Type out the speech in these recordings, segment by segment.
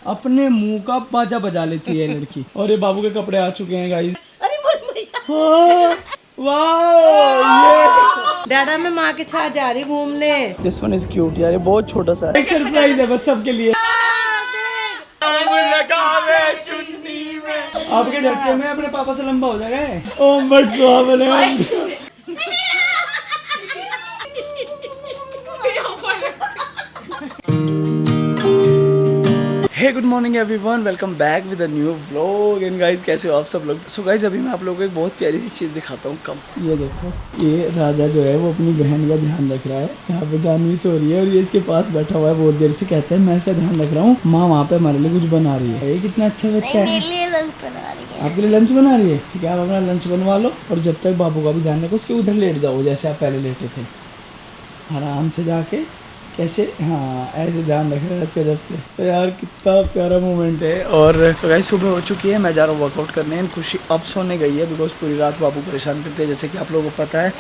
अपने मुंह का बाजा बजा लेती है लड़की। और ये बाबू के कपड़े आ चुके हैं गाइस। डाडा में माँ के साथ जा रही घूमने। दिस वन इज क्यूट यार, ये बहुत छोटा सा है। एक सरप्राइज है बस सबके लिए। आपके झटके में अपने पापा से लंबा हो जाएगा। ओम बट सुहावने। Hey good morning everyone, welcome back with a new vlog. And guys कैसे हो आप सब लोग। सो गाइस अभी मैं आप लोगों को एक बहुत प्यारी सी चीज़ दिखाता हूँ। कम ये देखो, ये राजा जो है वो अपनी बहन का ध्यान रख रहा है। यहाँ पे जानवी सो रही है और ये इसके पास बैठा हुआ है बहुत देर से। कहते हैं मैं इसका ध्यान रख रहा हूँ, माँ वहाँ पे हमारे लिए कुछ बना रही है। ये कितना अच्छा बच्चा है। आपके लिए लंच बना रही है, ठीक है आप अपना लंच बनवा लो और जब तक बाबू का भी ध्यान रखो उसके उधर लेट जाओ जैसे आप पहले लेटे थे। आराम से जाके कैसे, हाँ ऐसे ध्यान रख रहा है इसका जब से। तो यार कितना प्यारा मोमेंट है। और सो गाइस सुबह हो चुकी है, मैं जा रहा हूँ वर्कआउट करने। एंड खुशी अब सोने गई है बिकॉज पूरी रात बाबू परेशान करते हैं जैसे कि आप लोगों को पता है।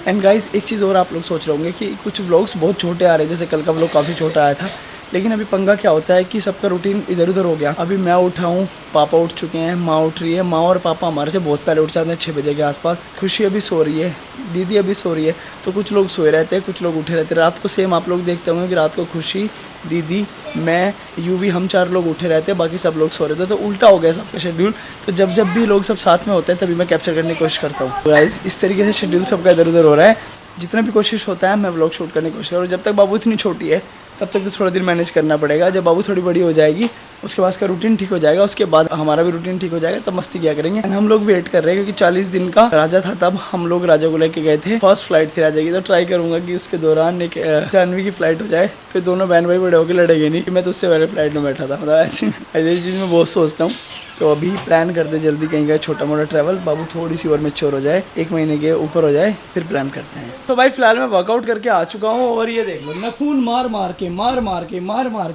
एंड गाइस एक चीज़ और आप लोग सोच रहे होंगे कि कुछ व्लॉग्स बहुत छोटे आ रहे हैं, जैसे कल का व्लॉग काफ़ी छोटा आया था। लेकिन अभी पंगा क्या होता है कि सबका रूटीन इधर उधर हो गया। अभी मैं उठा हूँ, पापा उठ चुके हैं, माँ उठ रही है। माँ और पापा हमारे से बहुत पहले उठ जाते हैं 6 बजे के आसपास। खुशी अभी सो रही है, दीदी अभी सो रही है। तो कुछ लोग सोए रहते हैं, कुछ लोग उठे रहते हैं। रात को सेम आप लोग देखते होंगे कि रात को खुशी, दीदी, मैं, यूवी, हम 4 लोग उठे रहते हैं, बाकी सब लोग सो रहे थे। तो उल्टा हो गया सबका शेड्यूल। तो जब भी लोग सब साथ में होते हैं तभी मैं कैप्चर करने की कोशिश करता हूँ। तो गाइस इस तरीके से शेड्यूल सबका इधर उधर हो रहा है। जितना भी कोशिश होता है मैं व्लॉग शूट करने की कोशिश करूँ। जब तक बाबू इतनी छोटी है तब तक तो थोड़ा दिन मैनेज करना पड़ेगा। जब बाबू थोड़ी बड़ी हो जाएगी उसके बाद उसका रूटीन ठीक हो जाएगा, उसके बाद हमारा भी रूटीन ठीक हो जाएगा, तब मस्ती किया करेंगे। हम लोग वेट कर रहे हैं क्योंकि 40 दिन का राजा था तब हम लोग राजा को लेके गए थे। फर्स्ट फ्लाइट थी राजा की। तो ट्राई करूंगा कि उसके दौरान एक जानवी की फ्लाइट हो जाए, फिर दोनों बहन भाई बड़े होकर लड़ेंगे नहीं। मैं तो उससे पहले फ्लाइट में बैठा था। मतलब ऐसी चीज़ मैं बहुत सोचता हूँ। तो अभी प्लान करते जल्दी कहीं का छोटा मोटा ट्रैवल, बाबू थोड़ी सी और मैच्योर हो जाए, 1 महीने के ऊपर हो जाए, फिर प्लान करते हैं। तो भाई फिलहाल मैं वर्कआउट करके आ चुका हूँ और ये देख लो नखून मार मार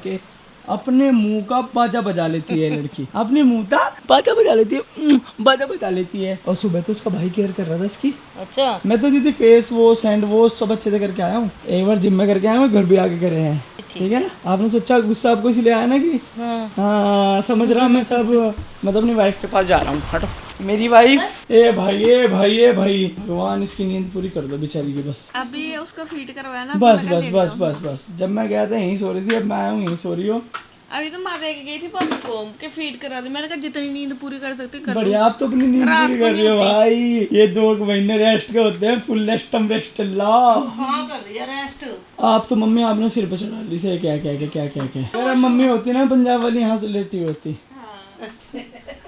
के अपने मुंह का बाजा बजा लेती है लड़की। अपने मुंह का बाजा बजा लेती है, बाजा बजा लेती है। और सुबह तो उसका भाई केयर कर रहा था इसकी। अच्छा मैं तो दीदी फेस वॉश, हैंड वॉश सब अच्छे से करके आया हूँ। एक बार जिम में करके आया हूँ, घर भी आके करे हैं, ठीक है ना। आपने सोचा गुस्सा आपको इसलिए आया ना कि हाँ समझ रहा मैं सब। मैं तो अपनी वाइफ के पास जा रहा हूँ। हटो मेरी वाइफ। ए भाई भगवान इसकी नींद पूरी कर दो बेचारी की। बस अभी उसको फीड करवाया ना। बस जब मैं गया था यहीं सो रही थी, अब मैं आया हूँ यहीं सो रही हो। अभी तो माँ देख गई थी पापा को के फीड करा दी। मैंने कहा जितनी नींद पूरी कर सकती कर। बढ़िया, आप तो अपनी नींद पूरी कर रही हो भाई। ये 2 महीने रेस्ट के होते हैं, फुल रेस्ट हाँ कर रही है रेस्ट। आप तो मम्मी आपने सिर पे चढ़ा ली से क्या मम्मी होती ना पंजाब वाली, यहाँ से लेटी होती।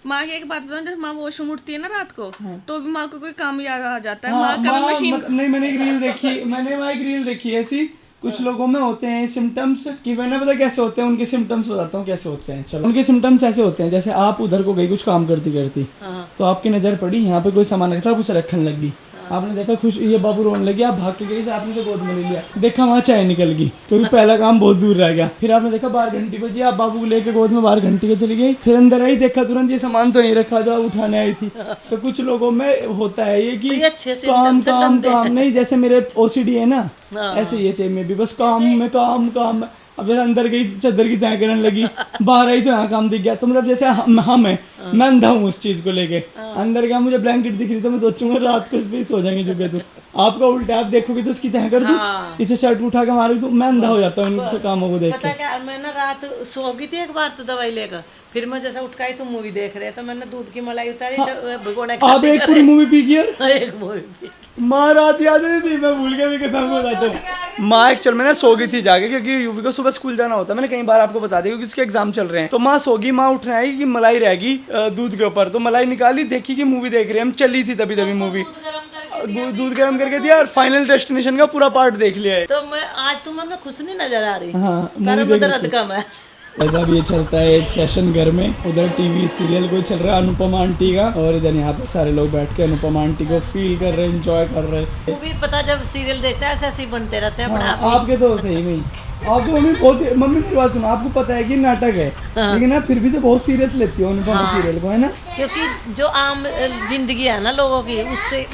माँ की एक बात बताऊं, जब माँ वॉशरूम उठती है ना रात को तो भी माँ को कोई काम याद आ जाता है। माँ कभी मशीन नहीं, मैंने एक रील देखी ऐसी। कुछ लोगों में होते हैं सिम्टम्स कि मैंने पता कैसे होते हैं, उनके सिम्टम्स बताता हूँ कैसे होते हैं। चलो उनके सिम्टम्स ऐसे होते हैं जैसे आप उधर को गई कुछ काम करती तो आपकी नजर पड़ी यहाँ पे कोई सामान रखा था, कुछ रखने लगी। आपने देखा खुश ये बाबू रोने लगी, आप भाग के गई से आपने से गोद में ले लिया। देखा वहाँ चाय निकल गई क्योंकि पहला काम बहुत दूर रह गया। फिर आपने देखा बाहर घंटी बजी, आप बाबू को लेके गोद में बाहर घंटी के चली गई। फिर अंदर आई, देखा तुरंत ये सामान तो नहीं रखा जो आप उठाने आई थी। तो कुछ लोगों में होता है ये कि काम नहीं, जैसे मेरे OCD है ना ऐसे ये सेम में भी बस काम। अब जैसे अंदर गई चादर की तय करने लगी, बाहर आई तो यहाँ काम दिख गया। तो मतलब जैसे मैं अंधा हूँ उस चीज को लेके। अंदर गया मुझे ब्लैंकेट दिख रही तो मैं सोचूंगा रात को इस पे सो जाएंगे चुके। तो आपका उल्टा, आप देखोगे तो उसकी तय कर दूं, इसे शर्ट उठा के मारूं तो मैं अंधा हो जाता हूँ इन कामों को देख के। पता क्या, मैं ना रात सो गई थी एक बार तो दवाई लेकर, फिर मैं जैसा उठकाई तो मूवी देख रहे तो मैंने दूध की मलाई उतारी। आप एक पूरी मूवी पी गया। एक मूवी माँ रात याद नहीं थी, मैं भूल गया भी बताता हूँ। माँ एक्चुअल में ना सो गई थी जाके क्योंकि यूवी को सुबह स्कूल जाना होता है। मैंने कई बार आपको बता दिया क्योंकि उसके एग्जाम चल रहे हैं। तो माँ सो गई, माँ उठने आई कि मलाई रहेगी दूध के ऊपर। तो मलाई निकाली, देखी कि मूवी देख रहे हैं हम, चली थी तभी मूवी, दूध गर्म करके दिया और फाइनल डेस्टिनेशन का पूरा पार्ट देख लिया है। तो मैं आज तुम्हें खुश नहीं नजर आ रही। हाँ दर्द कम है। वैसा भी ये चलता है एक सेशन घर में, उधर टीवी सीरियल कोई चल रहा है अनुपमा आंटी का, और इधर यहाँ पे सारे लोग बैठ के अनुपमा आंटी को फील कर रहे हैं, एंजॉय कर रहे हैं। वो भी पता जब सीरियल देखता है ऐसे ही बनते रहते हैं। हाँ, आपके तो सही नहीं, आप तो मम्मी मेरी बात सुनो, आपको पता है कि नाटक है लेकिन आप फिर भी से बहुत सीरियस लेती हो अनुपमा सीरियल को, है ना। क्योंकि जो आम जिंदगी है ना लोगों की,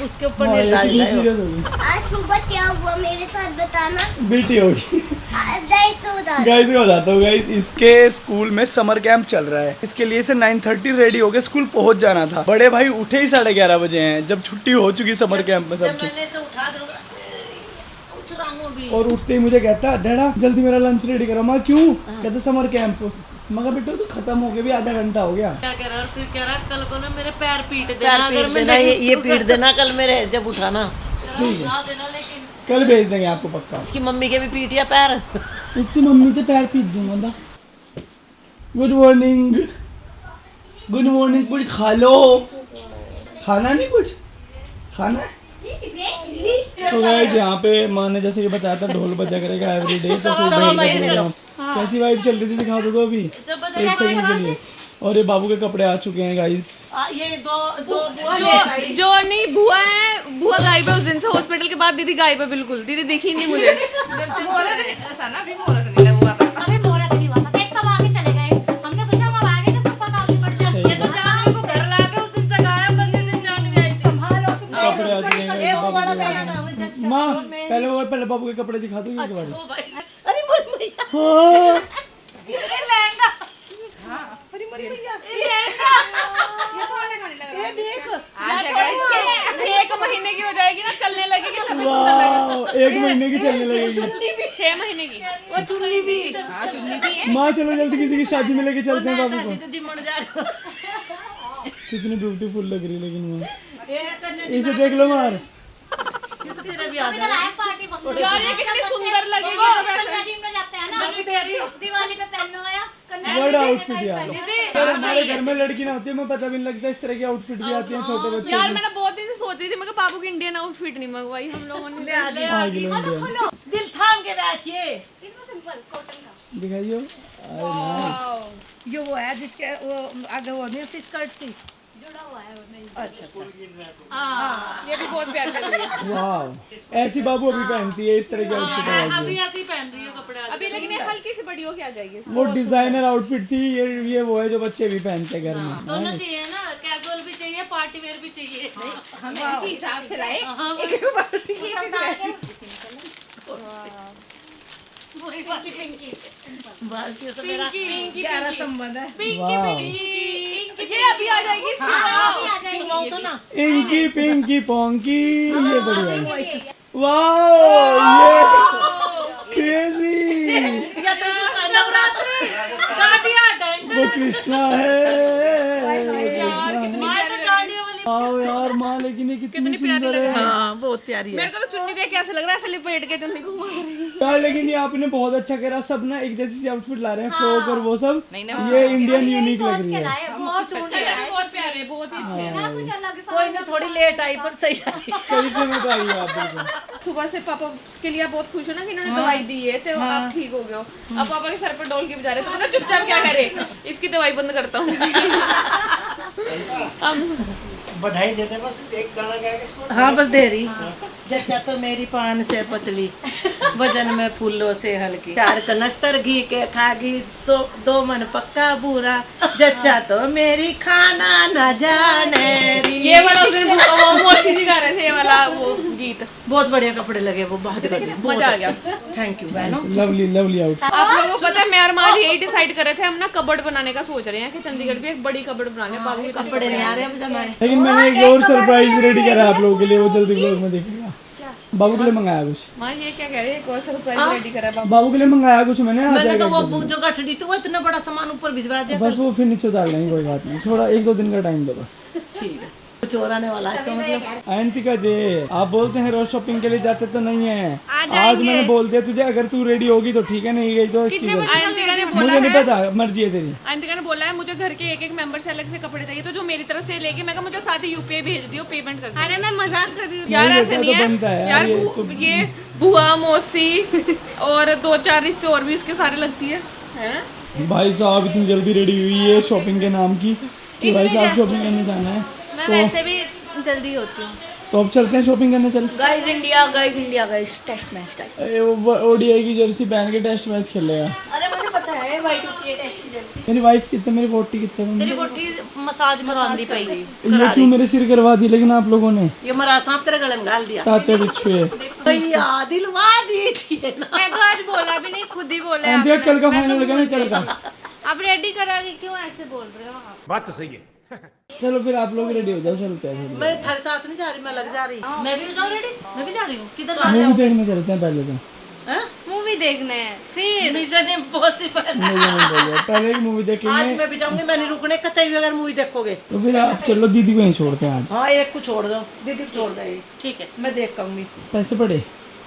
उसके ऊपर निर्धारित है। सीरियस होगी। आज सुबह क्या हुआ मेरे साथ बताना। बेटी होगी गाइस को बताता हूँ गाइस, इसके स्कूल में समर कैंप चल रहा है। इसके लिए से 9:30 रेडी होके स्कूल पहुंच जाना था। बड़े भाई उठे ही 11:30 बजे हैं, जब छुट्टी हो चुकी समर कैंप में सबकी। और उठते ही मुझे कहता डैडा जल्दी मेरा लंच रेडी करो। मैं क्यों? कहते समर कैंप। मगर बेटा तो खत्म हो गया भी, आधा घंटा हो गया। क्या कह रहा? फिर कह रहा कल को ना मेरे पैर पीट देना, अगर मैं ये पीट देना कल मेरे जब उठाना। ठीक है, कल भेज देंगे आपको पक्का। इसकी मम्मी के भी पीटिया पैर। इतनी मम्मी तो पैर पीट दूंगा। Good morning, good morning. कुछ खा लो। खाना नहीं, कुछ खाना है? तो गाइस यहाँ पे माँ ने जैसे कि बताया था ढोल बजा करेगा एवरीडे। तो कैसी वाइब चल रही थी दिखा दो अभी 1 सेकंड के लिए। और ये बाबू के कपड़े आ चुके हैं गाइस। ये दो जो नहीं बुआ है, बुआ गायब है उस दिन से। हॉस्पिटल के बाद दीदी गायब है बिल्कुल। दीदी दिखी नहीं मुझे। जब से ऐसा ना अभी मोहरत नहीं लगा हुआ था। अभी मोहरत नहीं हुआ था, एक सब आगे चले गए। हमने सोचा हम आगे जब सबका काम निपट जाए। ये तो जान को घर ला के उस दिन से गायब, बस जिस दिन जान भी आई। संभालो तुम। कपड़े आ चुके हैं माँ। पहले बाबू के कपड़े दिखा दो एक बार। अरे मोरी भैया, हाँ। ये लहंगा। अरे मोरी भैया, ये लहंगा। ये तो आने खाने लग रहा है। ये देखो, 6 महीने की हो जाएगी ना, चलने लगेगी तभी सुंदर लगेगी। वाह, 1 महीने की चलने लगेगी। 6 महीने की। वो चुन्नी भी। हाँ, चुन्नी भी। माँ चलो जल्दी किसी की शादी में लेके चलते हैं बाबू को। तो जिमड़ जाएगा। कितनी ब्यूटीफुल लग रही है लेकिन वो। ये करने इसे देख लो मार। ये तो तेरे भी आ अभी तो जाएगा। लाइव पार्टी बंद। यार ये कितनी सुंदर लगेगी वो जब ऐसे। कन्या जी में जाते हैं ना, दिवाली पे पहनना आया कन्या बड़ा जी आउटफिट यार। अगर हमारे घर में लड़की ना होती है मैं पता भी नहीं लगता इस तरह की आउटफिट भी आती है छोटे बच्चों यार की। मैंने बहुत दिन से सोच रही थी, मैं बाबू की इंडियन आउटफिट नहीं मंगवाई हम लोगों ने। ले आ गया। हाँ, किलो इंडियन। दिल थाम के बैठिए। इसमें सिंपल कॉटन का दिखाइयो। अरे नाइस। ये वो है जिसके वो आगे वो नहीं होती स्कर्ट सी। जुड़ा हुआ है वो नहीं। अच्छा। हाँ, ये भी बहुत प्यारी लग रही है। वाह, ऐसी बाबू अभी पहनती है इस तरह की आउटफिट है। ऐसे ही पहन रही है कपड़े। अभी लेकिन ये हल्की सी बड़ी हो के आ जाएगी। वो डिजाइनर आउटफिट थी। ये वो है जो बच्चे भी पहनते हैं घर में। दोनों चाहिए ना, कैजुअल भी चाहिए, पार्टी वेयर भी चाहिए। हम इसी हिसाब से लाए। बाल्टी से मेरा गहरा संबंध है। वाह, ये अभी आ जाएगी इसकी। तो ना इंकी पिंकी पोंकी। ये बढ़िया है। वाह, ये क्रेजी। या तो नवरात्रि डांडिया डांडिया। वो कृष्णा है। माँ तो डांडिया वाली। आओ यार माँ, लेकिन ये कितनी सुंदर है हाँ, बहुत प्यारी है। मेरे को तो चुन्नी देख के ऐसा लग रहा है ऐसे लिपेट के चुन्नी घुमा रही है। यार। लेकिन ये आपने बहुत अच्छा करा। सब ना एक जैसी सी आउटफिट ला रहे हैं, फ्रॉक और वो सब। ये इंडियन यूनिक लग रही है। लाए बहुत छोटे कलर बहुत प्यारे हैं, बहुत ही अच्छे हैं। कुछ अलग कोई ना थोड़ी लेट आई पर सही आई। सही समय पे आई है आप बिल्कुल। सुबह से पापा के लिए आप बहुत खुश हो ना कि इन्होंने दवाई दी है तो आप ठीक हो गए हो। अब पापा के सर पर डोल के बजा रहे, तो पता चुपचाप क्या करे, इसकी दवाई बंद करता हूँ। बधाई देते बस एक गाना गा के। हाँ बस दे रही। जच्चा तो मेरी पान से पतली, वजन में फूलों से हल्की, 4 कनस्तर घी के खागी, 2 मन पक्का बुरा, जच्चा तो मेरी खाना न जाने री। ये वाला उस दिन वो मौसी जी गा रहे थे, ये वाला वो गीत। बहुत बढ़िया कपड़े लगे, वो बहुत बढ़िया, मजा आ गया। थैंक यू बहनों। Lovely lovely outfit. आप लोगों को पता है मैं और माँ यही डिसाइड कर रहे थे, हम ना कबर्ड बनाने का सोच रहे हैं कि चंडीगढ़ भी एक बड़ी कबर्ड बनाने बाबू के कपड़े नहीं आ रहे अब हमारे। लेकिन मैंने एक और सरप्राइज रेडी करा आप लोगों के लिए, वो जल्दी व्लॉग में देखेगा। बाबू के लिए मंगाया कुछ। माँ ये क्या कह रहे हैं, एक और सरप्राइज रेडी करा है बाबू। बाबू के लिए मंगाया कुछ मैंने। आ मैंने जाएगा तो वो एकदम। जो गठड़ी थी वो इतना बड़ा सामान ऊपर भिजवा दिया। बस वो फिर नीचे उतार लेंगे, कोई बात नहीं। थोड़ा 1-2 दिन का टाइम दो बस। ठीक है, कुछ और आने वाला है इसका मतलब। आंटिका जी, आप बोलते हैं रोज शॉपिंग के लिए जाते तो नहीं है। आज मैंने बोल दिया तुझे, अगर तू रेडी होगी तो ठीक है, नहीं गई तो इसकी वजह। आंटिका ने बोला मुझे नहीं है, पता, मर्जी है तेरी। आंटिका ने बोला है मुझे घर के एक मेंबर से अलग से कपड़े चाहिए, तो जो मेरी तरफ से लेके मैं कहा मुझे साथ ही यूपीआई भेज दियो, पेमेंट कर दियो। अरे मैं मजाक कर रही हूँ यार नहीं, ऐसा बेटा, नहीं तो बनता है है यार, यार, ये बुआ मौसी और 2-4 रिश्ते और भी इसके सारे लगती है, हैं? भाई साहब इतनी जल्दी रेडी हुई है शॉपिंग के नाम की कि भाई साहब शॉपिंग करने जाना है। मैं वैसे भी जल्दी होती हूँ। तो अब चलते हैं शॉपिंग करने। चल guys India guys test match guys. ODI की जर्सी पहन के टेस्ट मैच खेलेगा। अरे मुझे पता है वाइट होती है टेस्ट की जर्सी। मेरी वाइफ कितने, मेरी वोटी कितने, तेरी वोटी मसाज करांदी पई। ये क्यों मेरे सिर करवा दी लेकिन आप लोगों ने? ये मरा सांप तेरे गले में गाल दिया ताते बिच्छुए भैया, दिलवा दीजिए ना। मैं तो आज बोला भी नहीं, खुद ही बोले आंटी आपने। कल का मैं फाइनल तो लगा ना, भूल कल का। गई। आप रेडी करा के क्यों ऐसे बोल रहे हो आप? बात तो सही है। चलो फिर आप लोग रेडी हो जाओ, चलते हैं फिर। मैं थारे साथ नहीं जा रही, मैं लग जा रही। मैं भी जाऊँ रेडी, मैं भी जा रही हूँ। किधर मूवी देखने चलते हैं पहले तो। हैं? मूवी देखने हैं फिर। Mission impossible. मुझे नहीं बोलिए, पहले एक मूवी आज देखेंगे मैं भी जाऊंगी, मैं नहीं रुकने कतई भी अगर मूवी देखोगे। तो फिर आप चलो, दीदी को नहीं छोड़ते हैं आज। हाँ एक को छोड़ दो, दीदी को छोड़ दे। ठीक है। मैं देख पाऊंगी पैसे पड़े?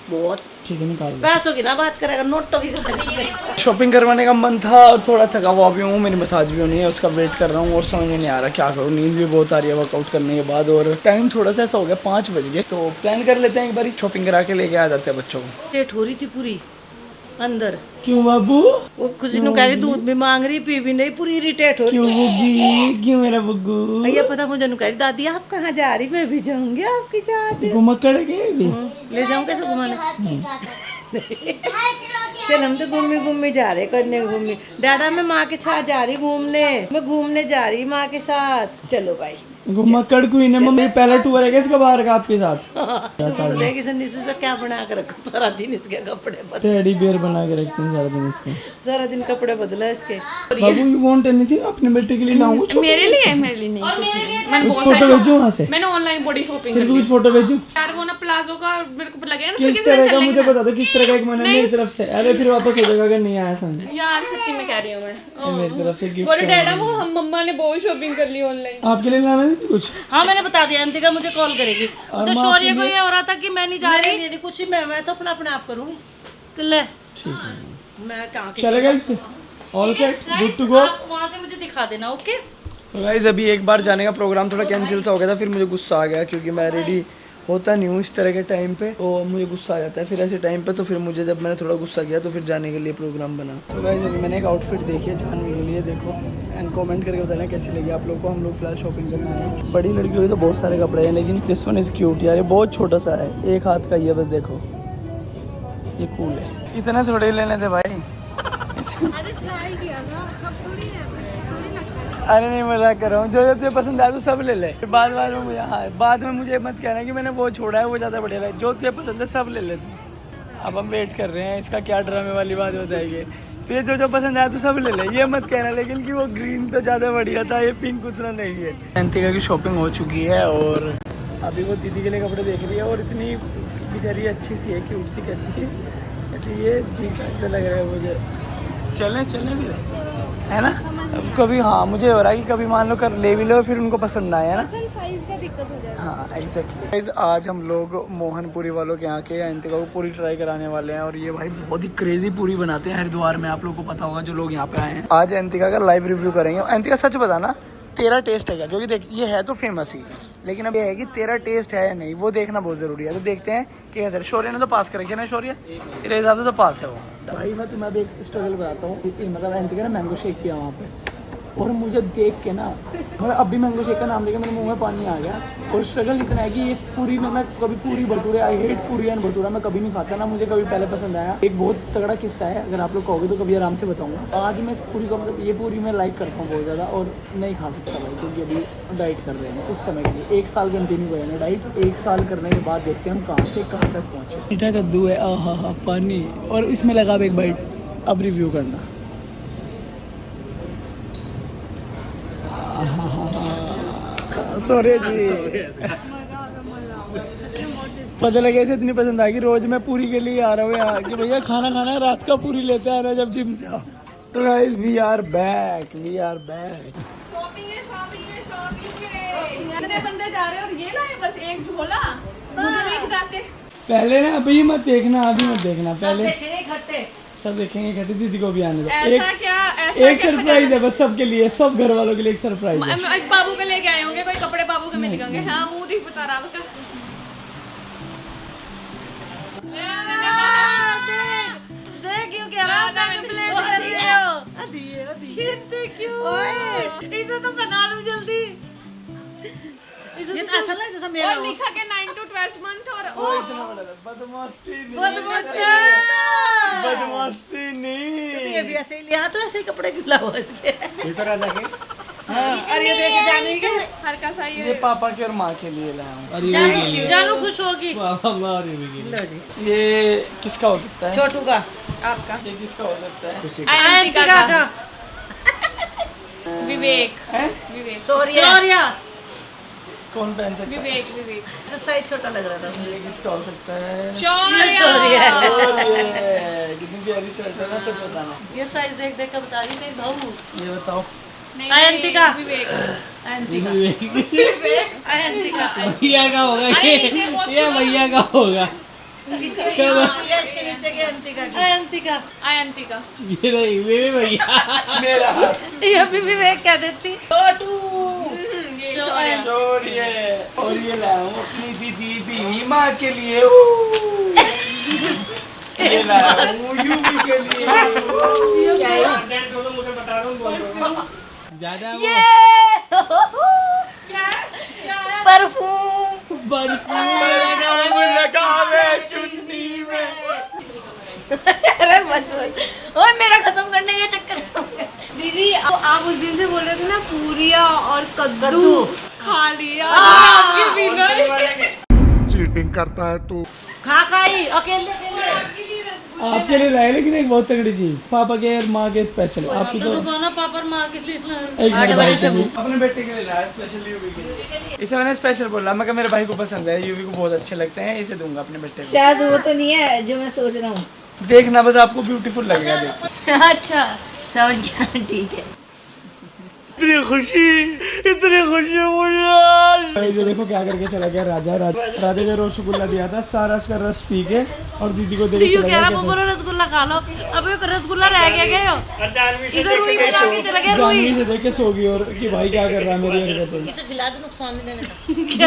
बहुत। ठीक है, निकाल लो। पैसों की ना बात करेगा, नोटों की करेगा। शॉपिंग करवाने का मन था और थोड़ा थका हुआ भी हूँ, मेरी मसाज भी होनी है, उसका वेट कर रहा हूँ और समझ में नहीं आ रहा क्या करूँ। नींद भी बहुत आ रही है वर्कआउट करने के बाद और टाइम थोड़ा सा ऐसा हो गया, 5 बज गए। तो प्लान कर लेते हैं एक बार शॉपिंग करा के लेके आ जाते हैं बच्चों को। लेट हो रही थी पूरी अंदर, क्यों बाबू? वो किसी ने कह रही दूध भी मांग रही, पी भी नहीं, पूरी इरिटेट हो रही। क्यों बुग्गी? क्यों मेरा बुग्गू? भैया पता मुझे कह रही दादी आप कहाँ जा रही, मैं भी जाऊंगी आपकी साथ। घुमक्कड़ गए भी? ले जाऊँ कैसे घुमाने? चल हम तो घूमी जा रहे करने घूमी। डाडा मैं माँ के साथ जा रही घूमने, मैं घूमने जा रही माँ के साथ। चलो भाई घुमक्कड़ क्वीन है मम्मी, पहला टूर है क्या इसका बाहर का आपके साथ? सुबह तो देख इसे निशु से क्या बना कर रखो, सारा दिन इसके कपड़े बदले, टेडी बियर बना के रखते हैं सारा दिन इसके। सारा दिन कपड़े बदला इसके। बाबू यू वांट एनीथिंग? अपने बेटे के लिए लाऊं कुछ? मेरे लिए नहीं कुछ नहीं। मैंने बहुत फोटो भेजो वहाँ से, मैंने ऑनलाइन बॉडी शॉपिंग फिर कर ली कुछ फोटो भेजो। यार। वो ना प्लाजो का मेरे को लगे ना, फिर किस किसी दिन तरह का मुझे चलेंगे बता दो, किस तरह का एक मन है मेरी तरफ से। अरे फिर वापस हो जाएगा अगर नहीं आया समझ। यार सच्ची में कह रही हूँ मैं। मेरी तरफ से गिफ्ट बोले डैडा वो हम मम्मा ने बहुत शॉपिंग कर ली ऑनलाइन। आपके लिए लाना नहीं कुछ? हाँ मैंने बता दिया, अंतिका मुझे कॉल करेगी। उसे शौर्य को ये हो रहा था कि मैं नहीं जा रही। नहीं कुछ ही, मैं तो अपना अपने आप करूंगी। तो ले ठीक है, मैं कहाँ की चलेगा इस पे। All set, good to go. आप वहाँ से मुझे दिखा देना, ओके? सो गाइस अभी एक बार जाने का प्रोग्राम थोड़ा कैंसिल सा हो गया था, फिर मुझे गुस्सा आ गया क्योंकि मैं रेडी होता नहीं हूँ इस तरह के टाइम पे, तो मुझे गुस्सा आ जाता है फिर ऐसे टाइम पे। तो फिर मुझे जब मैंने थोड़ा गुस्सा किया तो फिर जाने के लिए प्रोग्राम बना। तो गाइस अभी मैंने एक आउटफिट देखी है जानवी के लिए, देखो एंड कमेंट करके बताना कैसी लगी आप लोग को। हम लोग फिलहाल शॉपिंग करना है। बड़ी लड़की हुई तो बहुत सारे कपड़े हैं, लेकिन दिस वन इज़ क्यूट यार, ये बहुत छोटा सा है, एक हाथ का ही है बस। देखो ये कूल है, इतना थोड़े ही लेने थे भाई। अरे नहीं मजाक कर रहा हूँ, जो जो तुझे पसंद आया तो सब ले ले। फिर बाद में मुझे, हाँ बाद में मुझे मत कहना कि मैंने वो छोड़ा है वो ज़्यादा बढ़िया है। जो तुझे पसंद है सब ले ले तू। अब हम वेट कर रहे हैं इसका क्या ड्रामे वाली बात बताएगी। तुझे जो जो पसंद आया तो सब ले ले, ये मत कहना लेकिन कि वो ग्रीन तो ज़्यादा बढ़िया था, ये पिंक उतना नहीं है। अंतिका की शॉपिंग हो चुकी है और अभी वो दीदी के लिए कपड़े देख रही है और इतनी बेचारी अच्छी सी है, क्यूट सी कहती है ये जी ऐसा लग रहा है मुझे। चलें फिर, है ना? अब कभी हाँ मुझे हो रहा है कि कभी मान लो कर ले भी लो फिर उनको पसंद ना आए, है ना? साइज का दिक्कत हो जाएगा। हाँ एग्जैक्टली गाइस, आज हम लोग मोहनपुरी वालों के यहाँ के अंतिका को पूरी ट्राई कराने वाले हैं और ये भाई बहुत ही क्रेजी पूरी बनाते हैं हरिद्वार में, आप लोगों को पता होगा जो लोग यहाँ पे आए हैं। आज अंतिका का लाइव रिव्यू करेंगे। अंतिका सच बताना तेरा टेस्ट है क्या, क्योंकि देख ये है तो फेमस ही, लेकिन अब ये है कि तेरा टेस्ट है या नहीं वो देखना बहुत ज़रूरी है। तो देखते हैं कि कैसे। शौर्य ने तो पास कर रखा है ना, शौर्य तेरे हिसाब से तो पास है वो। भाई मैं तुम्हें अभी एक स्ट्रगल बताता हूँ, मतलब अंतिका ने मैंगो शेक पिया वहाँ पे और मुझे देख के ना मतलब अब भी मैंगो शेक का नाम लेके मेरे मुंह में पानी आ गया। और स्ट्रगल इतना है कि ये पूरी में मैं कभी पूरी भटूरे, आई हेट पूरी एंड भटूरा मैं कभी नहीं खाता ना, मुझे कभी पहले पसंद आया। एक बहुत तगड़ा किस्सा है, अगर आप लोग कहोगे तो कभी आराम से बताऊंगा। आज मैं इस पूरी का मतलब ये पूरी मैं लाइक करता हूँ बहुत ज़्यादा और नहीं खा सकता भाई, क्योंकि अभी डाइट कर रहे हैं कुछ समय के लिए। 1 साल कंटिन्यू करेंगे डाइट, 1 साल करने के बाद देखते हैं हम कहाँ से कहाँ तक पहुँचे। मीठा कद्दू है, हाँ पानी, और इसमें लगा एक बाइट, अब रिव्यू करना। सॉरी जी, पता लगे ऐसे इतनी पसंद आ गई। रोज मैं पूरी के लिए आ रहा हूँ यहाँ कि भैया खाना खाना है, रात का पूरी लेते आ रहा है जब जिम से आओ। तो guys we are back. Shopping है। इतने बंदे जा रहे हैं और ये लाए बस एक झोला, मुझे लेके जाते। पहले ना अभी मत देखना, अभी मत देखना, पहले देखेंगे इकट्ठे, सब देखेंगे इकट्ठे। दीदी को भी आने दो। ऐसा क्या, ऐसा एक सरप्राइज है बस सबके लिए, सब घर वालों के लिए एक सरप्राइज है। बाबू के लेके आए होंगे, कोई कपड़े बाबू के मिल गए होंगे। हाँ मुंह दिख बता रहा आपका। देख क्यों कह रहा हूँ, प्लेट कर रहे हो। कितने क्यूट, इसे तो बना लूं जल्दी। ये तो असल है जैसा मेरा और लिखा के 9 to 12th month और बदमाशी नहीं, बदमाशी नहीं। ये भी ऐसे ही लिया तो ऐसे ही कपड़े क्यों लाओ इसके ये तो राजा के हाँ और ये देखे जानवी के हर का सा ये ये पापा के और माँ के लिए लाया हूँ। जानू खुश होगी पापा और ये भी लो जी ये किसका हो सकता है? छोटू का आपका ये किसका हो सकता है? अयंतिका का विवेक हैं? विवेक सोरिया कौन पहन सकता है? विवेक विवेक तो साइज छोटा लग रहा था ये किसका हो सकता है? शौर्य और ये कितनी प्यारी शर्ट है ना, सच बताना। ये साइज देख देख कर बता रही मेरी बहू ये बताओ। नहीं, अयंतिका। नहीं, विवेक अयंतिका विवेक अयंतिका भैया का होगा अरे नीचे बहुत ये भैया का होगा इसके नीचे के अंतिका की अयंतिका ये नहीं ये भी भैया मेरा ये भी विवेक कह देती छोटू ये शौर्य और ये लाया हूँ अपनी दीदी बीवी माँ के लिए। ये लाया हूँ यूवी के लिए। मुझे बता रहा हूँ ज्यादा चुन्नी में। अरे बस ओए मेरा खत्म करने के चक्कर में। दीदी आप उस दिन से बोल रहे थे ना पूरिया और कद्दू खा लिया आपके बिना चीटिंग करता है तू। खा खाई अकेले अकेले आपके लिए लाए, लेकिन एक बहुत तगड़ी चीज, पापा के और माँ के स्पेशल। आपकी तो दोनों पापा माँ के लिए एक मेरे भाई के लिए, अपने बेटे के लिए लाया स्पेशल यूवी के लिए। इसे मैंने स्पेशल बोला, मैं मेरे भाई को पसंद है, यूवी को बहुत अच्छे लगते हैं, इसे दूंगा अपने बेटे को। शायद वो तो नहीं है जो मैं सोच रहा हूँ। देखना बस, आपको ब्यूटीफुल लगेगा देख। अच्छा समझ गया, ठीक है। इतनी खुशी मुझे। ये देखो क्या करके चला गया राजा के रसगुल्ला दिया था, सारा इसका रस पी के और दीदी को दे के चला गया। रसगुल्ला खा लो, अब एक रसगुल्ला रह गया जानवी से देख के सो गई और कि भाई क्या कर रहा है मेरी हरकतें। इसे खिला दो, नुकसान नहीं देना।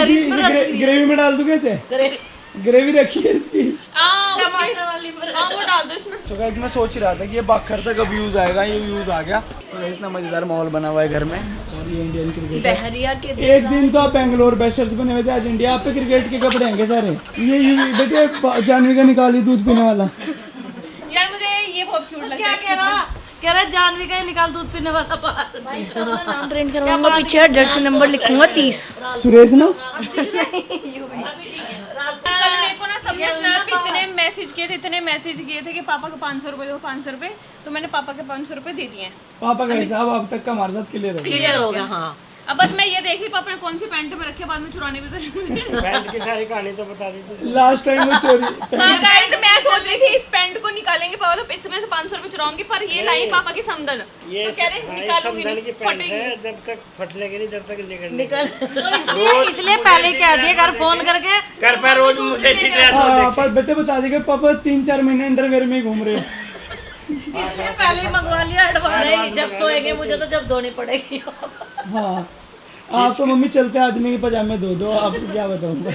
दीदी, ग्रेवी में डाल दूं कैसे? ग्रेवी रखी है इसकी। वो डाल दो इसमें। तो गाइस मैं सोच रहा था कि ये बाखर से कब यूज आएगा, ये यूज आ गया। तो इतना मजेदार माहौल बना हुआ है घर में। और ये इंडियन क्रिकेट बहरिया के एक दिन तो आप बेंगलोर बैशर्स बने हुए थे, आज इंडिया। आप पे क्रिकेट के कपड़े हैं सारे। ये बेटे जानवी का निकाली दूध पीने वाला। यार मुझे ये बहुत क्यूट लगता क्या है। कह रहा जानवी का ही निकाल दूध पीने वाला बाहर। नाम प्रिंट करवाऊंगा, पीछे जर्सी नंबर लिखूंगा 30। सुरेश ना कल मेरे को ना सबने स्नैप इतने मैसेज किए थे कि पापा को 500 रुपए दो, 500 रुपए। तो मैंने पापा के 500 रुपए दे दिए हैं। पापा का हिसाब अब तक का हमारे साथ क्लियर हो गया। क्लियर हो गया हाँ। अब बस मैं ये देख रही पापा ने कौन सी पैंट में रखे, बाद में चुराने भी तो। पैंट की सारी कहानी तो बता दी थी। लास्ट टाइम वो चोरी हाँ गाइस, मैं सोच रही थी इस पैंट को निकालेंगे पापा, तो इसमें से 500 रुपए चुराऊंगी, पर ये लाई पापा की समदन। ये तो कह रहे निकालूंगी समदन नहीं, की पैंट फटेगी। है, जब तक फट लेगी नहीं जब तक निकल निकल इसलिए पहले कह दिया घर फोन करके घर पर रोज मुझे सीख रहा हाँ, पर बेटे बता देगा पापा 3-4 महीने अंडरवेयर में ही घूम रहे हो। इसलिए पहले ही मंगवा लिया एडवांस। नहीं जब सोएंगे मुझे तो जब धोनी पड़ेगी। हाँ आप तो मम्मी चलते आदमी के पजामे धो दो, आपको क्या बताऊंगा।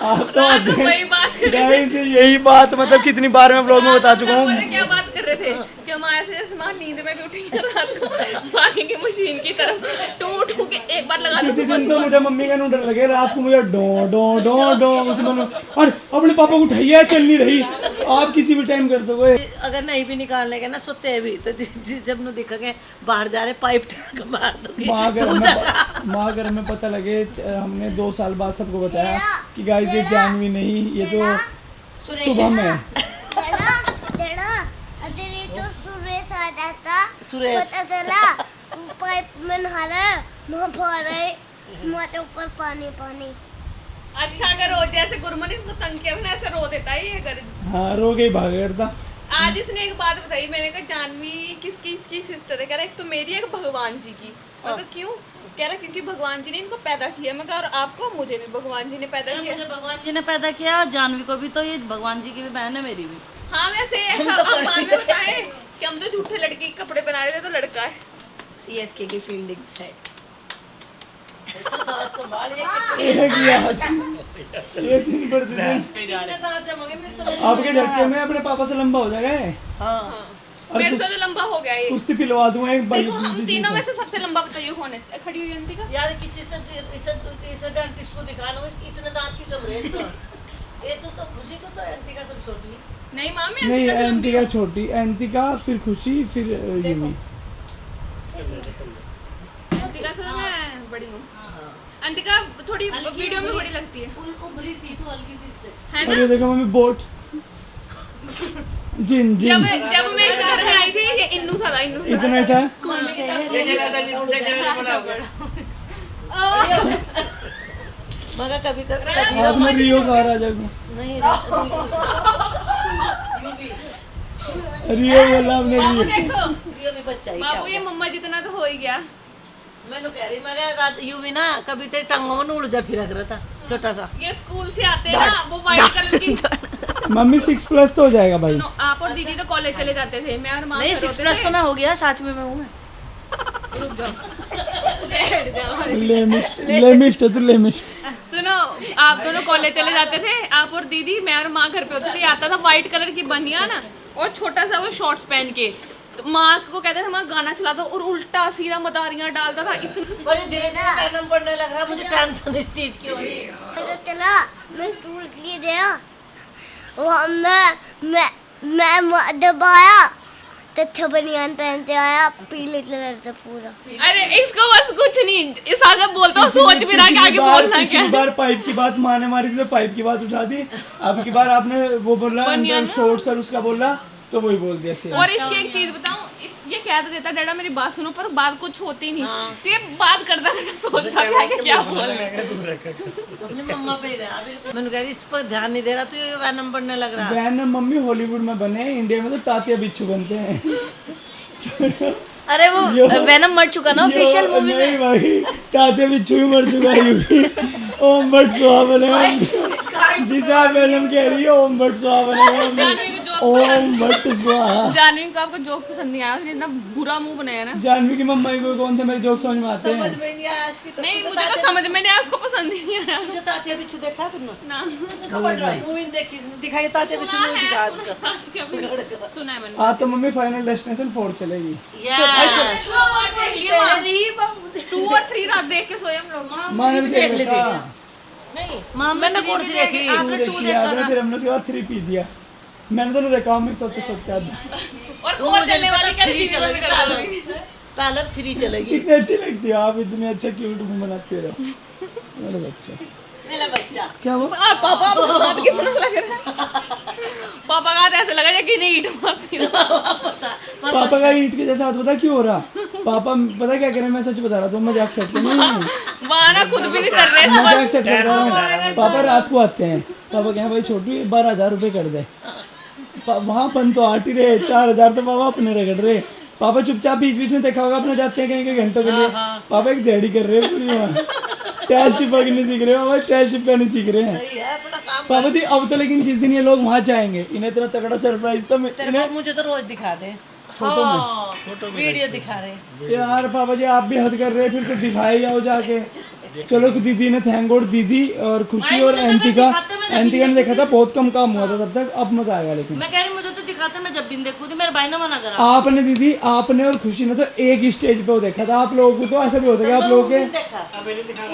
आप तो वही बात कर रहे गाइस यही बात मतलब कितनी बार मैं ब्लॉग में बता चुका हूँ। थे। क्या बात कर रहे थे कि हम ऐसे जैसे माँ नींद में भी उठेंगे रात को, भागेंगे मशीन की तरफ, टू के एक बार लगा किसी दो। दिन तो मुझे मम्मी का नूडल लगे, रात को मुझे डो डो डो डो उसमें और अपने पापा को उठाइए, चल नहीं रही। आप किसी भी टाइम कर सको। अगर नहीं भी निकालने के ना सोते भी तो जब नु दिखोगे बाहर जा रहे पाइप मार दोगे। माँ घर में पता लगे, हमने 2 साल बाद सबको बताया कि गाइस ये जानवी नहीं, ये तो सुबह में सुरेश पाइप में नहा रहे ऊपर पानी पानी। अच्छा अगर रोज जैसे गुरमन इसको तंग किया ना, ऐसे रो देता है ये अगर। हाँ रो गई भाग करता। आज इसने एक बात बताई, मैंने कहा जानवी किसकी सिस्टर है? कह रहा एक तो मेरी है, एक भगवान जी की। मैं कहा क्यों? कह रहा क्योंकि भगवान जी ने इनको पैदा किया। मैं कहा और आपको? मुझे भी भगवान जी ने पैदा किया। मुझे भगवान जी ने पैदा किया और जानवी को भी, तो ये भगवान जी की भी बहन है मेरी भी। हाँ वैसे ऐसा आप बाद में बताए कि हम तो झूठे लड़के के कपड़े बना रहे थे, तो लड़का है। CSK की फील्डिंग साइड। ये दिन प्रतिदिन आपके झटके में अपने पापा से लंबा हो जाएगा। हाँ मेरे से तो लंबा हो गया ये। कुश्ती पिलवा दूंगा एक बार। देखो हम तीनों में से सबसे लंबा बताइए कौन है? खड़ी हुई अंतिका। यार किसी से डेंटिस्ट को दिखाना हो, इतने दांत की जब रेस ये तो खुशी को तो अंतिका सब छोटी है। नहीं माँ मैं नहीं अंतिका से लंबी अंतिका हूँ। छोटी, अंतिका फिर खुशी फिर यूवी। अंतिका से तो मैं बड़ी हूँ। अंतिका थोड़ी वीडियो में बड़ी लगती है, उभरी सी तो हल्की सी से। है और ना? ये देखो मम्मी बोट जिन जब जिन जब मैं इस घर में आई थी ये इन्नू सा था, इन्नू सा इतना ही था। ये जगह दादाजी उल्टे जगह बोला मगर कभी आपने रियो कहा राजा को, नहीं रियो बोला आपने बाबू रियो। देखो ये भी बच्चा ही बाबू ये मम्मा जितना तो हो ही गया। मैं तो कह रही मगर यूवी ना कभी तेरे टंगों में उड़ जा फिर रहा था छोटा सा। ये स्कूल से आते हैं ना वो व्हाइट कलर की। मम्मी 6+ तो हो जाएगा भाई। सुनो आप और दीदी तो कॉलेज चले जाते थे, मैं और माँ नहीं घर 6+ होते थे। तो मैं हो गया, 7वीं में हूँ मैं। रुक जाओ बैठ जाओ। लेमिस्ट है तू, लेमिस्ट। सुनो आप दोनों कॉलेज चले जाते थे, आप और दीदी, मैं और माँ घर पे होती थी। आता था व्हाइट कलर की बनिया ना और छोटा सा वो शॉर्ट्स पहन के, तो माँ को कहते थे माँ गाना चलाता और उल्टा सीधा मदारियाँ डालता था इतना। बड़े धीरे धीरे पैनम पड़ने लग रहा, मुझे टेंशन इस चीज की हो रही है। चला मैं स्टूल के लिए गया, वहाँ मैं दबाया तो बनियान पहनते आया पीले कलर से पूरा। अरे इसको बस कुछ नहीं, इस आदमी बोलता हूँ सोच भी रहा कि आगे बोलना क्या पिछली बार पाइप की बात माँ ने मारी थी तो पाइप की बात उठा दी, अब की बार आपने वो बोला बनियान। शॉर्ट्स और उसका बोला तो वही बोल दिया सेम। और इसकी एक चीज बताऊं, ये कह तो देता डैडा मेरी बात सुनो, पर बात कुछ होती नहीं। तो ये बात करता रहता, सोचता क्या कि क्या बोल रहे हैं। अपनी मम्मा पे गया मैंने कह रही इस पर ध्यान नहीं दे रहा तो ये वैनम पड़ने लग रहा। वैन मम्मी हॉलीवुड में बने हैं, इंडिया में तो तातिया बिच्छू बनते हैं। अरे वो वेनम मर चुका ना ऑफिशियल मूवी में। नहीं भाई तातिया बिच्छू ही मर चुका है। ओम भट्ट सुहावने, जिसे आप वेनम कह रही है ओम भट्ट सुहावने। ओम भट्ट सुहा। जानवी को आपको जोक पसंद नहीं आया, उसने इतना बुरा मुंह बनाया ना। जानवी की मम्मा को कौन से मेरे जोक समझ में आते हैं? समझ में नहीं आया इसकी तो। नहीं मुझे तो समझ में नहीं आया, उसको पसंद ही नहीं आया तुझे तातिया बिच्छू देखा तुमने? ना। मूवी देखी दिखाई तातिया बिच्छू मूवी दिखा दो। सुना है मैंने। आज तो मम्मी फाइनल डेस्टिनेशन 4 चलेगी। 2 और 3 रात देख के सोए हम लोग। माँ ने भी देख लिया। नहीं मैंने कौन सी देखी? देखी आपने, फिर हमने उसके बाद 3 पी दिया। मैंने तो नहीं देखा, मम्मी सोते सोते आज। और 4 चलने वाली क्या चीज बंद कर दो। पहले 3 चलेगी। कितनी अच्छी लगती है आप, इतने अच्छा क्यूट मुंह बनाते हो मेरा बच्चा। मेरा बच्चा क्या वो पापा हाथ कितना लग रहा है। पापा का हाथ ऐसे लगा कि नहीं ईंट मारती ना। पापा का ईंट के जैसा हाथ पता क्यों हो रहा? पापा पता क्या कह रहे हैं, मैं सच बता रहा हूँ, मजाक सेट कर नहीं, वाना खुद भी नहीं कर रहे मजाक सेट कर रहा हूँ। पापा रात को आते हैं, पापा कहें भाई छोटू 12,000 रुपए कर दे। वहाँ पन तो 8 ही रहे, 4,000 तो पापा अपने रगड़ रहे। पापा चुपचाप बीच बीच में देखा होगा अपना जाते हैं कहीं के घंटों के लिए, पापा एक दिहाड़ी कर रहे हैं पूरी वहाँ। टैल चिपक नहीं सीख रहे पापा, टैल चिपका नहीं सीख रहे हैं सही है अपना काम। पापा जी। अब तो लेकिन जिस दिन ये लोग वहाँ जाएंगे इन्हें इतना तगड़ा सरप्राइज तो तेरे इन्हें को मुझे तो रोज दिखा दे, फोटो में। वीडियो दिखा रहे। यार पापा जी आप भी हद कर रहे हैं, फिर तो दिखाई आओ जाके। चलो कि दीदी ने थैंक गॉड, दीदी और खुशी और एंटिका ने देखा था, बहुत कम काम हुआ था तब तक, अब मजा आएगा। लेकिन मैं कह रही मुझे तो दिखाते, मैं जब भी देखूं तो मेरे भाई ने मना करा। आपने दीदी, आपने और खुशी ने तो एक ही स्टेज पे वो देखा था, आप लोगों को तो ऐसा भी हो सके आप लोगों के।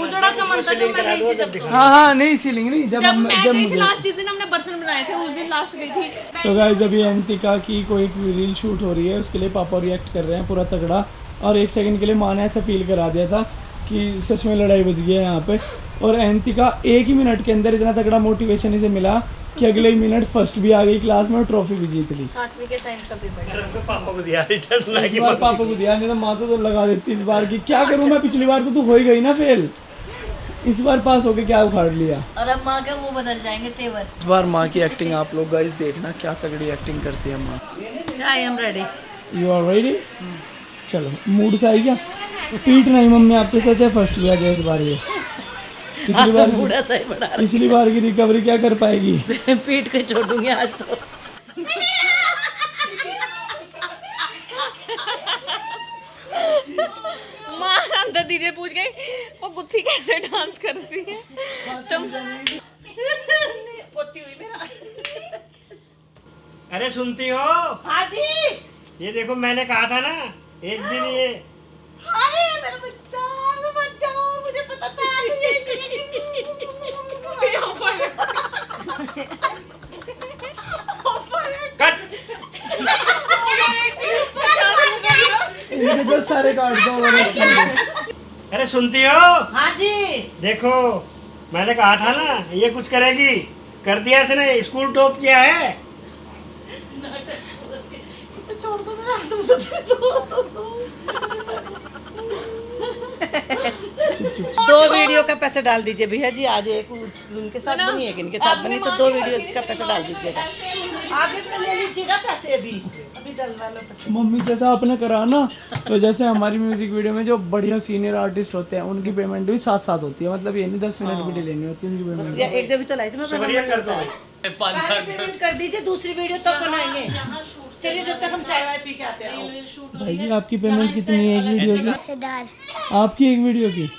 उजड़ा चमन था जब मैं गई थी जब तो। हाँ नहीं सीलिंग नहीं, जब मैं गई थी लास्ट जिस दिन हमने बर्तन बनाए थे उस दिन लास्ट गई थी। सो गाइस अभी एंटिका की कोई रील शूट हो रही है, उसके लिए पापा रिएक्ट कर रहे हैं पूरा तगड़ा। और 1 सेकंड के लिए माँ ने ऐसा फील करा दिया था कि सच में लड़ाई बच गई है यहाँ पे। और एंटिका 1 ही मिनट के अंदर इतना तगड़ा मोटिवेशन इसे मिला कि अगले ही मिनट फर्स्ट भी आ गई क्लास में और ट्रॉफी भी जीत ली। 7वीं के साइंस का पेपर पापा को दिया रिजल्ट ना इस बार पापा को दिया, नहीं तो माँ तो लगा देती इस बार की। क्या करूँ मैं, पिछली बार तो तू हो ही गई ना फेल, इस बार पास होके क्या उखाड़ लिया। और अब माँ के वो बदल जाएंगे तेवर। इस बार माँ की एक्टिंग आप लोग गाइस देखना, क्या तगड़ी एक्टिंग करती है माँ। I am ready. You are ready? चलो मूड से आई क्या? पीट नहीं मम्मी आपके सच है, फर्स्ट भी आ गया इस बार ये। बूढ़ा सही बड़ा पिछली बार की रिकवरी क्या कर पाएगी? पीट के छोड़ूंगी आज तो। माँ अंदर दीदी पूछ गई वो गुत्थी कैसे डांस करती है। तुम पोती हुई मेरा। अरे सुनती हो? हाँ जी। ये देखो मैंने कहा था ना एक दिन ये अरे मेरा बच्चा मुझे पता था तू यही करेगी। कट। इनके 10 सारे काट दो अरे सुनती हो? हाँ जी। देखो मैंने कहा था ना ये कुछ करेगी, कर दिया इसने, स्कूल टॉप किया है। इसे छोड़ दो मेरा हाथ मुझे दे दो। दो वीडियो का पैसा डाल दीजिए भैया जी। आज एक उनके साथ बनी है, इनके साथ बनी, तो 2 वीडियो का पैसा डाल दीजिएगा। आप इसमें ले लीजिएगा पैसे, अभी डलवा लो पैसे। मम्मी जैसा आपने करा ना, तो जैसे हमारी म्यूजिक वीडियो में जो बढ़िया सीनियर आर्टिस्ट होते हैं उनकी पेमेंट भी साथ साथ होती है। मतलब ये नहीं 10 मिनट भी लेनी होती है उनकी पेमेंट। या एक जब तो लाई थी मैं शुक्रिया कर दो। पहले पेमेंट कर दीजिए, दूसरी वीडियो तब बनाएंगे। चलिए जब तक हम चाय वाय पी के आते हैं। भाई जी आपकी पेमेंट कितनी है एक वीडियो की? रिश्तेदार आपकी एक वीडियो की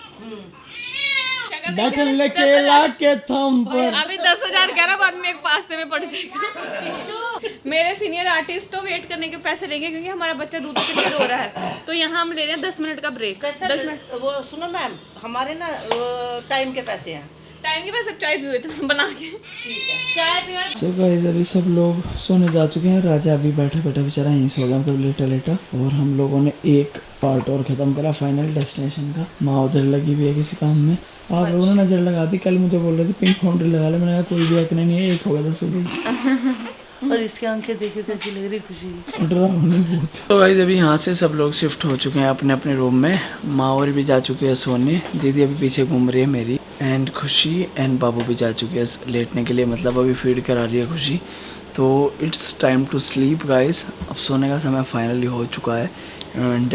बैठन लेके लाके थम पर। अभी 10,000 कह रहा, बाद में एक पास्ते में पड़ जाएगा। मेरे सीनियर आर्टिस्ट तो वेट करने के पैसे लेंगे क्योंकि हमारा बच्चा दूध के लिए रो रहा है, तो यहाँ हम ले रहे हैं 10 मिनट का ब्रेक। कैसा 10 मिनट वो सुनो मैम, हमारे ना टाइम के पैसे हैं। टाइम के पैसे चाय पियो इतना बना के। चाय पिया सो गाइस अभी सब लोग सोने जा चुके हैं। राजा अभी बैठा बैठा बेचारा यहीं सो गया, मतलब लेटा लेटा। और हम लोगों ने एक पार्ट और ख़त्म करा फाइनल डेस्टिनेशन का। माँ उधर लगी हुई है किसी काम में। आप लोगों ने नज़र लगा दी, कल मुझे बोल रहे थे पिंक फाउंड्री लगा ले, मैंने कहा कोई भी अकने नहीं है, एक हो गया था सुबह। और इसकी आंखें देखो कैसी लग रही, खुशी। तो गाइस अभी यहाँ से सब लोग शिफ्ट हो चुके हैं अपने अपने रूम में। माँ और भी जा चुकी है सोने, दीदी अभी पीछे घूम रही है मेरी, एंड खुशी एंड बाबू भी जा चुके हैं लेटने के लिए, मतलब अभी फीड करा रही है खुशी। तो it's time to sleep guys. अब सोने का समय फाइनली हो चुका है। एंड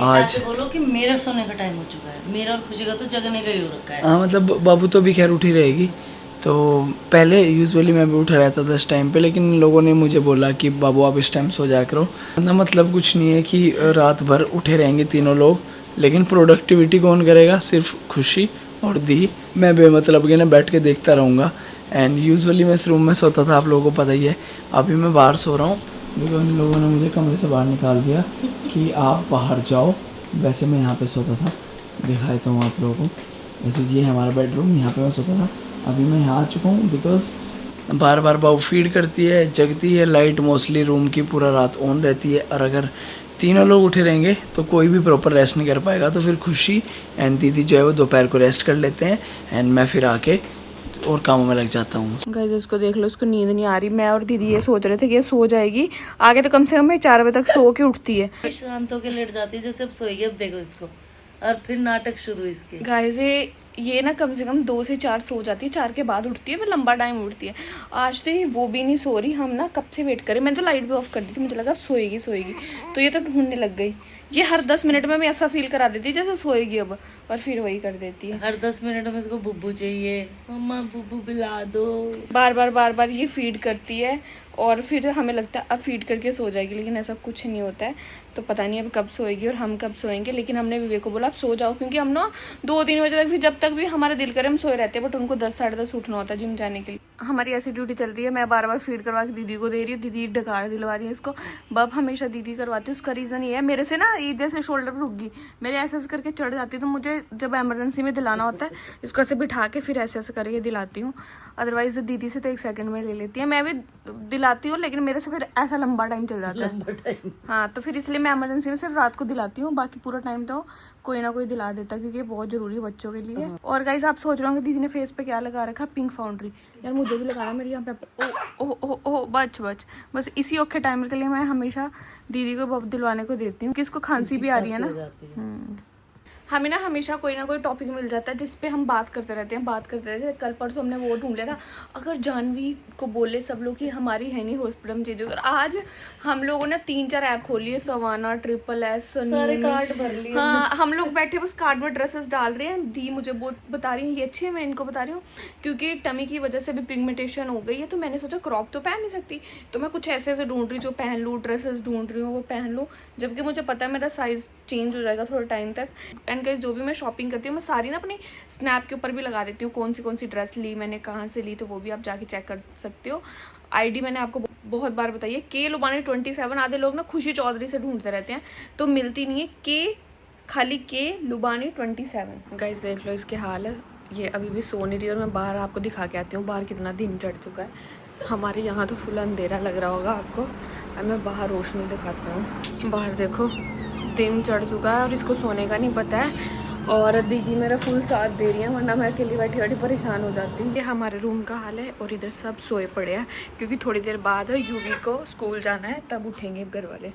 आज बोलो कि मेरा सोने का टाइम हो चुका है, मेरा और खुशी का तो जगने का ही हो रखा है। हाँ मतलब बाबू तो भी खैर उठी रहेगी। तो पहले यूजुअली मैं भी उठा रहता था इस टाइम पे, लेकिन लोगों ने मुझे बोला कि बाबू आप इस टाइम सो जाया करो ना। मतलब कुछ नहीं है कि रात भर उठे रहेंगे तीनों लोग, लेकिन प्रोडक्टिविटी कौन करेगा? सिर्फ खुशी और दी। मैं बेमतलब के ना बैठ के देखता रहूँगा। एंड यूजुअली मैं इस रूम में सोता था, आप लोगों को पता ही है। अभी मैं बाहर सो रहा हूँ क्योंकि उन लोगों ने मुझे कमरे से बाहर निकाल दिया कि आप बाहर जाओ। वैसे मैं यहाँ पे सोता था, दिखा देता हूँ आप लोगों को। वैसे ये है हमारा बेडरूम, यहाँ पे मैं सोता था। अभी मैं यहाँ आ चुका हूँ because bar bar Babu feed करती है, जगती है। लाइट मोस्टली रूम की पूरा रात ऑन रहती है, और अगर तीनों लोग उठे रहेंगे तो कोई भी प्रॉपर रेस्ट नहीं कर पाएगा। तो फिर खुशी एंड दीदी जो है वो दोपहर को रेस्ट कर लेते हैं, एंड मैं फिर आके और कामों में लग जाता हूँ। गाइस इसको देख लो, इसको नींद नहीं आ रही। मैं और दीदी ये सोच रहे थे कि ये सो जाएगी आगे, तो कम से कम 4 बजे तक सो के उठती है। शांत होकर लेट जाती है जैसे अब सोएगी। अब देखो इसको, और फिर नाटक शुरू इसके। गाइस ये ना कम से कम 2 से 4 सो जाती है, 4 के बाद उठती है, फिर लंबा टाइम उठती है। आज तो वो भी नहीं सो रही। हम ना कब से वेट करें, मैंने तो लाइट भी ऑफ कर दी थी, मुझे लगा अब सोएगी। तो ये तो ढूंढने लग गई। ये हर 10 मिनट में मैं ऐसा फील करा देती है जैसे सोएगी अब, और फिर वही कर देती है। हर 10 मिनट में इसको बुब्बू चाहिए, मम्मा बुब्बू पिला दो। बार बार ये फीड करती है, और फिर हमें लगता है अब फीड करके सो जाएगी, लेकिन ऐसा कुछ नहीं होता है। तो पता नहीं अब कब सोएगी और हम कब सोएंगे। लेकिन हमने विवेक को बोला आप सो जाओ, क्योंकि हम ना 2-3 बजे तक, फिर जब तक भी हमारा दिल करे हम सोए रहते हैं। बट उनको 10 साढ़े 10 उठना होता है जिम जाने के लिए। हमारी ऐसी ड्यूटी चलती है, मैं बार बार फीड करवा के दीदी को दे रही हूँ, दीदी ढकार दिलवा रही है इसको। बब हमेशा दीदी करवाती है। उसका रीज़न ये है, मेरे से ना ये जैसे शोल्डर पर रुक गई, मेरे ऐसे करके चढ़ जाती है, तो मुझे जब एमरजेंसी में दिलाना होता है इसको ऐसे बिठा के फिर ऐसे करके दिलाती हूँ। अदरवाइज दीदी से तो 1 सेकंड में ले लेती है। मैं भी दिलाती हूँ, लेकिन मेरे से फिर ऐसा लंबा टाइम चल जाता है। हाँ, तो फिर इसलिए मैं इमरजेंसी में सिर्फ रात को दिलाती हूँ, बाकी पूरा टाइम तो कोई ना कोई दिला देता है, क्योंकि ये बहुत जरूरी है बच्चों के लिए। और गाइस आप सोच रहे होंगे दीदी ने फेस पे क्या लगा रखा, पिंक फाउंड्री। यार मुझे भी लगाना, मेरी यहाँ पे ओ बस इसी औखे टाइम के लिए मैं हमेशा दीदी को बब दिलवाने को देती हूँ कि इसको खांसी भी आ रही है ना। हमें ना हमेशा कोई ना कोई टॉपिक मिल जाता है जिस पे हम बात करते रहते हैं। कल परसों हमने वो ढूंढ लिया था, अगर जानवी को बोले सब लोग कि हमारी है नहीं हॉस्पिटल में चीज़। आज हम लोगों ने 3-4 ऐप खोली है, सवाना, SSS, सारे कार्ड भर लिए। हाँ, हम लोग बैठे बस कार्ड में ड्रेसेस डाल रहे हैं। दी मुझे बहुत बता रही है ये अच्छी है, मैं इनको बता रही हूँ क्योंकि टमी की वजह से भी पिगमेंटेशन हो गई है। तो मैंने सोचा क्रॉप तो पहन नहीं सकती, तो मैं कुछ ऐसे ऐसे ढूंढ रही जो पहन लूँ, ड्रेसेस ढूंढ रही हूँ वो पहन लूँ, जबकि मुझे पता है मेरा साइज़ चेंज हो जाएगा थोड़ा टाइम तक। एंड गाइस जो भी मैं शॉपिंग करती हूँ मैं सारी ना अपनी स्नैप के ऊपर भी लगा देती हूँ, कौन सी ड्रेस ली मैंने, कहाँ से ली, तो वो भी आप जाके चेक कर सकते हो। आईडी मैंने आपको बहुत बार बताई है, के लुबानी 27। आधे लोग ना खुशी चौधरी से ढूंढते रहते हैं तो मिलती नहीं है, खाली के लुबानी 27। गाइस देख लो इसके हाल है, ये अभी भी सो नहीं रही और मैं बाहर आपको दिखा के आती हूँ बाहर कितना दिन चढ़ चुका है। हमारे यहाँ तो फुल अंधेरा लग रहा होगा आपको, अब मैं बाहर रोशनी दिखाती हूँ। बाहर देखो दिन चढ़ चुका है और इसको सोने का नहीं पता है और दीदी मेरा फुल साथ दे रही है, वरना मैं अकेली बैठी बैठी परेशान हो जाती हूँ। ये हमारे रूम का हाल है और इधर सब सोए पड़े हैं क्योंकि थोड़ी देर बाद यूवी को स्कूल जाना है, तब उठेंगे घर वाले।